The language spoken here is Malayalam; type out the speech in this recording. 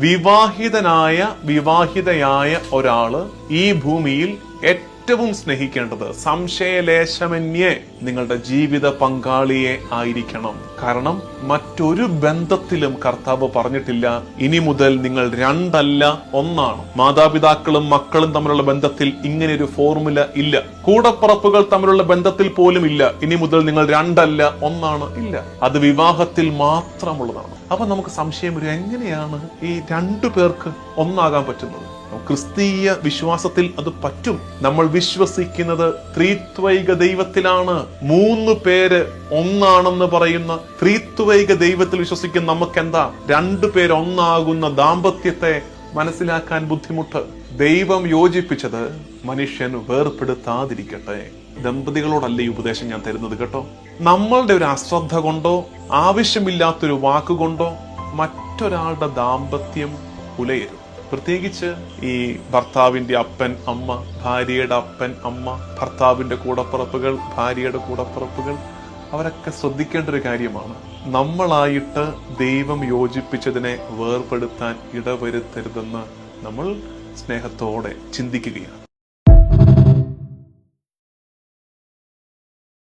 വിവാഹിതയായ ഒരാള് ഈ ഭൂമിയിൽ ഏറ്റവും സ്നേഹിക്കേണ്ടത് സംശയലേശമന്യേ നിങ്ങളുടെ ജീവിത പങ്കാളിയെ ആയിരിക്കണം. കാരണം മറ്റൊരു ബന്ധത്തിലും കർത്താവ് പറഞ്ഞിട്ടില്ല ഇനി മുതൽ നിങ്ങൾ രണ്ടല്ല ഒന്നാണ്. മാതാപിതാക്കളും മക്കളും തമ്മിലുള്ള ബന്ധത്തിൽ ഇങ്ങനെ ഒരു ഫോർമുല ഇല്ല. കൂടപ്പറപ്പുകൾ തമ്മിലുള്ള ബന്ധത്തിൽ പോലും ഇല്ല ഇനി മുതൽ നിങ്ങൾ രണ്ടല്ല ഒന്നാണ്. ഇല്ല, അത് വിവാഹത്തിൽ മാത്രമുള്ളതാണ്. അപ്പൊ നമുക്ക് സംശയം വരും, എങ്ങനെയാണ് ഈ രണ്ടു പേർക്ക് ഒന്നാകാൻ പറ്റുന്നത്? ക്രിസ്തീയ വിശ്വാസത്തിൽ അത് പറ്റും. നമ്മൾ വിശ്വസിക്കുന്നത് ത്രിത്വൈക ദൈവത്തിലാണ്. 3 പേര് ഒന്നാണെന്ന് പറയുന്ന ത്രിത്വൈക ദൈവത്തിൽ വിശ്വസിക്കുന്ന നമുക്ക് എന്താ 2 പേര് ഒന്നാകുന്ന ദാമ്പത്യത്തെ മനസ്സിലാക്കാൻ ബുദ്ധിമുട്ട്? ദൈവം യോജിപ്പിച്ചത് മനുഷ്യൻ വേർപെടുത്താതിരിക്കട്ടെ. ദമ്പതികളോടല്ല ഈ ഉപദേശം ഞാൻ തരുന്നത് കേട്ടോ. നമ്മളുടെ ഒരു അശ്രദ്ധ കൊണ്ടോ ആവശ്യമില്ലാത്തൊരു വാക്കുകൊണ്ടോ മറ്റൊരാളുടെ ദാമ്പത്യം ഉലയരും. പ്രത്യേകിച്ച് ഈ ഭർത്താവിന്റെ അപ്പൻ അമ്മ, ഭാര്യയുടെ അപ്പൻ അമ്മ, ഭർത്താവിന്റെ കൂടപ്പിറപ്പുകൾ, ഭാര്യയുടെ കൂടപ്പിറപ്പുകൾ, അവരൊക്കെ ശ്രദ്ധിക്കേണ്ട ഒരു കാര്യമാണ്. നമ്മളായിട്ട് ദൈവം യോജിപ്പിച്ചതിനെ വേർപെടുത്താൻ ഇടവരുത്തരുതെന്ന് നമ്മൾ സ്നേഹത്തോടെ ചിന്തിക്കുകയാണ്.